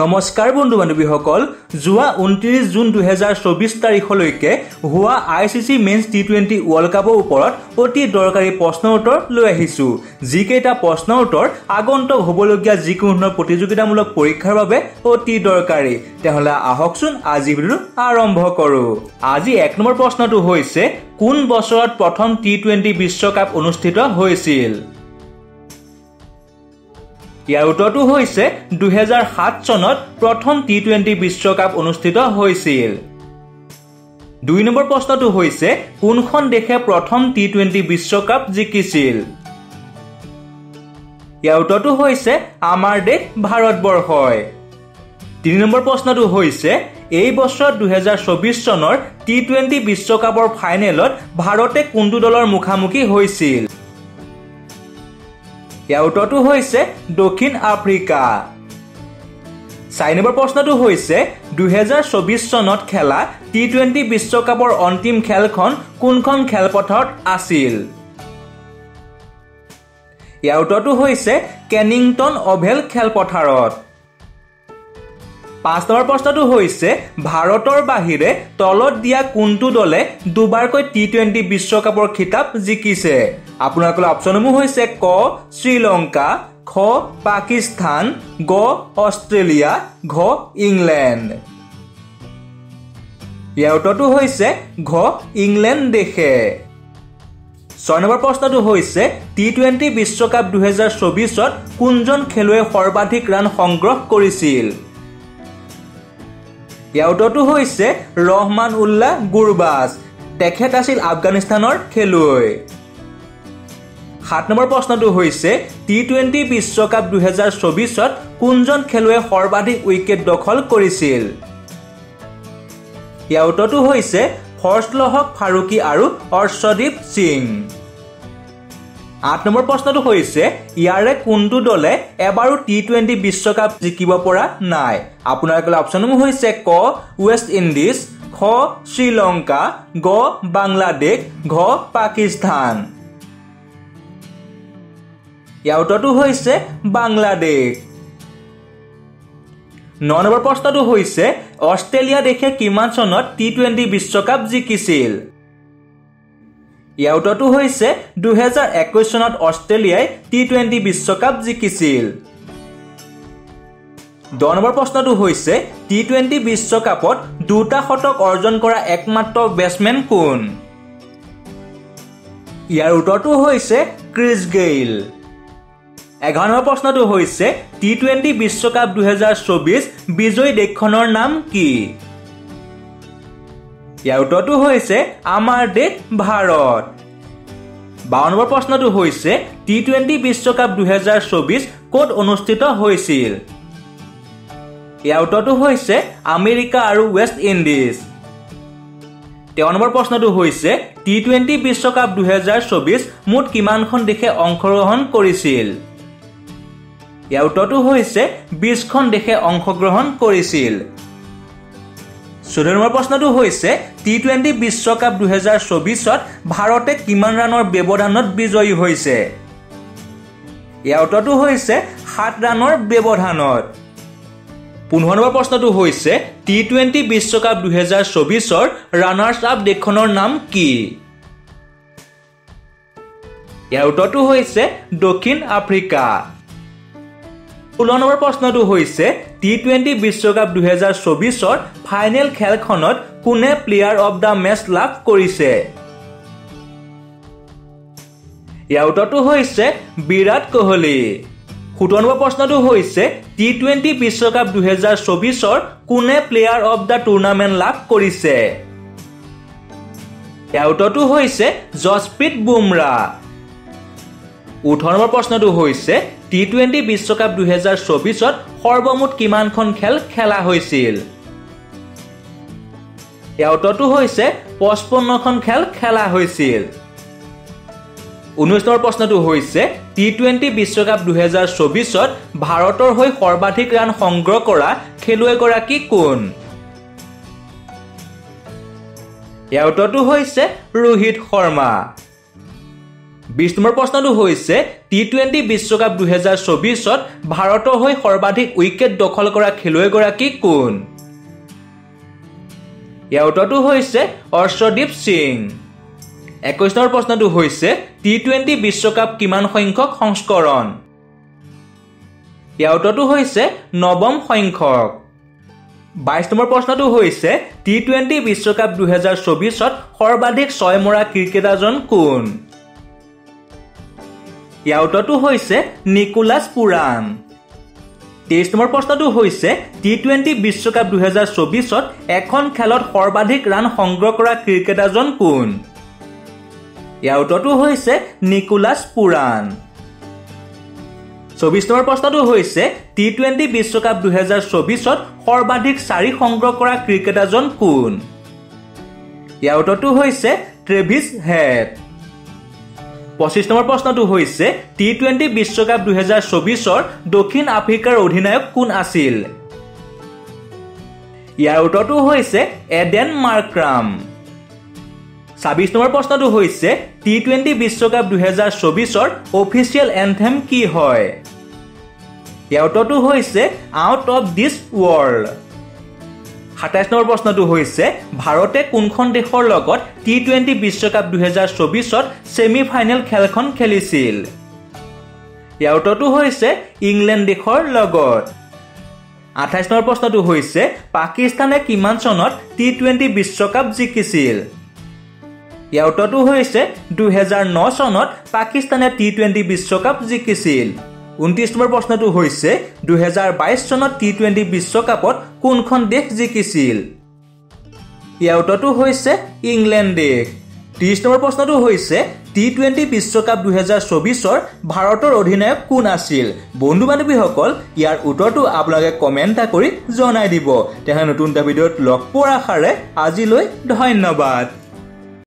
নমস্কাৰ বন্ধু বান্ধৱীসকল যোৱা 29 জুন 2024 তাৰিখলৈকে হোৱা আইচিচি মেন্স টি20 ৱৰ্ল্ড কাপৰ ওপৰত অতি দৰকাৰী প্ৰশ্ন উত্তৰ লৈ আহিছো যিকেইটা প্ৰশ্ন উত্তৰ আগন্তুক হ'বলগীয়া যিকোনো প্ৰতিযোগিতামূলক পৰীক্ষাৰ বাবে অতি দৰকাৰী তেহলে আহকচোন আজি ভিডিঅ আৰম্ভ কৰো আজি এক নম্বৰ প্ৰশ্নটো হৈছে কোন বছৰত প্ৰথম টি20 বিশ্বকাপ অনুষ্ঠিত হৈছিল ইয়াৰ উত্তৰটো হৈছে 2007 চনত প্ৰথম টি20 বিশ্বকাপ অনুষ্ঠিত হৈছিল দুই নম্বৰ প্ৰশ্নটো হৈছে কোনখন দেশে প্ৰথম টি20 বিশ্বকাপ জিকিছিল ইয়াৰ উত্তৰটো হৈছে আমাৰ দেশ ভাৰতবৰ্ষই তিনি নম্বৰ প্ৰশ্নটো হৈছে এই বছৰ 2024 চনৰ টি20 বিশ্বকাপৰ ফাইনেলত ভাৰতে কোনটো দলৰ মুখামুখি হৈছিল ইয়াৰ উত্তৰটো হৈছে দক্ষিণ আফ্ৰিকা চাৰি নম্বৰ প্ৰশ্নটো হৈছে 2024 চনত খেলা টি20 বিশ্বকাপৰ অন্তিম খেলখন কোনখন খেলপথাৰত আছিল ইয়াৰ উত্তৰটো হৈছে কেনিংটন অভেল খেলপথাৰত পাঁচ নম্বৰ প্ৰশ্নটো হৈছে ভাৰতৰ বাহিৰে তলত দিয়া কোনটো দলে দুবাৰকৈ টি20 বিশ্বকাপৰ খিতাপ জিকিছে আপোনালোকৰ অপচনসমূহ হৈছে ক শ্ৰীলংকা খ পাকিস্তান গ অষ্ট্ৰেলিয়া ঘ ইংলেণ্ড ইয়াৰ উত্তৰটো হৈছে ঘ ইংলেণ্ড দেশে ছয় নম্বৰ প্ৰশ্নটো হৈছে টি20 বিশ্বকাপ 2024 ত কোনজন খেলুৱৈয়ে সৰ্বাধিক ৰান সংগ্ৰহ কৰিছিল ইয়াৰ উত্তৰটো হৈছে ৰহমান উল্লাহ গুৰবাজ তেখেত আছিল আফগানিস্তানৰ খেলুৱৈ সাত নম্বৰ প্ৰশ্নটো হৈছে টি20 বিশ্বকাপ 2024 ত কোনজন খেলুৱৈয়ে সৰ্বাধিক উইকেট দখল কৰিছিল ইয়াৰ উত্তৰটো হৈছে ফজলহক ফাৰুকী আৰু অৰ্শদীপ সিং আঠ নম্বৰ প্ৰশ্নটো হৈছে ইয়াৰে কোনটো দলে এবাৰো টি20 বিশ্বকাপ জিকিব পৰা নাই আপোনালোকৰ অপচনসমূহ হৈছে ক ৱেষ্ট ইণ্ডিজ খ শ্ৰীলংকা গ বাংলাদেশ ঘ পাকিস্তান ইয়াৰ উত্তৰটো হৈছে বাংলাদেশ ন নম্বৰ প্ৰশ্নটো হৈছে অষ্ট্ৰেলিয়া দেশে কিমান চনত টি20 বিশ্বকাপ জিকিছিল ইয়াৰ উত্তৰটো হৈছে 2021 চনত অষ্ট্ৰেলিয়াই টি20 বিশ্বকাপ জিকিছিল 10 নম্বৰ প্ৰশ্নটো হৈছে টি20 বিশ্বকাপত দুটা শতক অৰ্জন কৰা একমাত্ৰ বেটছমেন কোন ইয়াৰ উত্তৰটো হৈছে ক্ৰিছ গেইল 11 নম্বৰ প্ৰশ্নটো হৈছে টি20 বিশ্বকাপ 2024 বিজয়ী দেশখনৰ নাম কি ইয়াৰ উত্তৰটো হৈছে আমাৰ দেশ ভাৰত 52 নম্বৰ প্ৰশ্নটো হৈছে টি20 বিশ্বকাপ 2024 ক'ত অনুষ্ঠিত হৈছিল ইয়াৰ উত্তৰটো হৈছে আমেৰিকা আৰু ৱেষ্ট ইণ্ডিজ 13 নম্বৰ প্ৰশ্নটো হৈছে টি20 বিশ্বকাপ 2024 মুঠ কিমানখন দেশে অংশগ্ৰহণ কৰিছিল ইয়াৰ উত্তৰটো হৈছে 20খন দেশে অংশগ্ৰহণ কৰিছিল 14 নম্বৰ প্ৰশ্নটো হৈছে টি20 বিশ্বকাপ 2024 ত ভাৰতে কিমান ৰানৰ ব্যৱধানত বিজয়ী হৈছে ইয়াৰ উত্তৰটো হৈছে 7 ৰানৰ ব্যৱধানত 15 নম্বৰ প্ৰশ্নটো হৈছে টি20 বিশ্বকাপ 2024 ৰ ৰানাৰ্ছ আপ দেশখনৰ নাম কি ইয়াৰ উত্তৰটো হৈছে দক্ষিণ আফ্ৰিকা 16 নম্বৰ প্ৰশ্নটো হৈছে টি20 বিশ্বকাপ 2024 ৰ ফাইনেল খেলখনত কোনে প্লেয়াৰ অফ দা মেচ লাভ কৰিছে ইয়াৰ উত্তৰটো হৈছে বিৰাট কোহলি 17 নম্বৰ প্ৰশ্নটো হৈছে টি20 বিশ্বকাপ 2024 ৰ কোনে প্লেয়াৰ অফ দা টুৰ্ণামেণ্ট লাভ কৰিছে ইয়াৰ উত্তৰটো হৈছে জসপ্ৰীত বুমৰাহ 18 নম্বৰ প্ৰশ্নটো হৈছে টি20 বিশ্বকাপ 2024 ত সৰ্বমুঠ কিমানখন খেল খেলা হৈছিল ইয়াৰ উত্তৰটো হৈছে 55খন খেল খেলা হৈছিল 19 নম্বৰ প্ৰশ্নটো হৈছে টি20 বিশ্বকাপ 2024 ত ভাৰতৰ হৈ সৰ্বাধিক ৰান সংগ্ৰহ কৰা খেলুৱৈগৰাকী কোন ইয়াৰ উত্তৰটো হৈছে ৰোহিত শৰ্মা 20 নম্বৰ প্ৰশ্নটো হৈছে টি20 বিশ্বকাপ 2024ত ভাৰতৰ হৈ সৰ্বাধিক উইকেট দখল কৰা খেলুৱৈগৰাকী কোন ইয়াৰ উত্তৰটো হৈছে অৰ্শদীপ সিং 21 নম্বৰ প্ৰশ্নটো হৈছে টি20 বিশ্বকাপ কিমান সংখ্যক সংস্কৰণ ইয়াৰ উত্তৰটো হৈছে নৱম সংখ্যক 22 নম্বৰ প্ৰশ্নটো হৈছে টি20 বিশ্বকাপ 2024ত সৰ্বাধিক 6 মৰা ক্ৰিকেটাৰজন কোন ইয়াৰ উত্তৰটো হৈছে নিকোলাছ পুৰাণ 23 নম্বৰ প্ৰশ্নটো হৈছে টি20 বিশ্বকাপ 2024ত এখন খেলত সৰ্বাধিক ৰান সংগ্ৰহ কৰা ক্ৰিকেটাৰজন কোন ইয়াৰ উত্তৰটো হৈছে নিকোলাছ পুৰাণ 24 নম্বৰ প্ৰশ্নটো হৈছে টি20 বিশ্বকাপ 2024ত সৰ্বাধিক 4 সংগ্ৰহ কৰা ক্ৰিকেটাৰজন কোন ইয়াৰ উত্তৰটো হৈছে ট্ৰেভিছ হেড 25 নম্বৰ প্ৰশ্নটো হৈছে টি20 বিশ্বকাপ 2024ৰ দক্ষিণ আফ্ৰিকাৰ অধিনায়ক কোন আছিল ইয়াৰ উত্তৰটো হৈছে এডেন মাৰ্ক্ৰাম 26 নম্বৰ প্ৰশ্নটো হৈছে টি20 বিশ্বকাপ 2024ৰ অফিচিয়েল এন্থেম কি হয় ইয়াৰ উত্তৰটো হৈছে out of this world 27 number প্ৰশ্নটো হৈছে ভাৰতে কোনখন দেশৰ লগত টি20 বিশ্বকাপ 2024ত সেমি ফাইনেল খেলখন খেলিছিল ইয়াৰ উত্তৰটো হৈছে ইংলেণ্ড দেশৰ লগত 28 নম্বৰ প্ৰশ্নটো হৈছে পাকিস্তানে কিমান চনত টি20 বিশ্বকাপ জিকিছিল ইয়াৰ উত্তৰটো হৈছে 2009 চনত পাকিস্তানে টি20 বিশ্বকাপ জিকিছিল 29 নম্বৰ প্ৰশ্নটো হৈছে 2022 চনত টি20 বিশ্বকাপত কোনখন দেশ জিকিছিল ইয়াৰ উত্তৰটো হৈছে ইংলেণ্ড দেশ 30 নম্বৰ প্ৰশ্নটো হৈছে টি20 বিশ্বকাপ 2024ৰ ভাৰতৰ অধিনায়ক কোন আছিল বন্ধু বান্ধৱীসকল ইয়াৰ উত্তৰটো আপোনালোকে কমেন্ট কৰি জনাই দিব তেহে নতুন এটা ভিডিঅ'ত লগ পোৱাৰ আশাৰে আজিলৈ ধন্যবাদ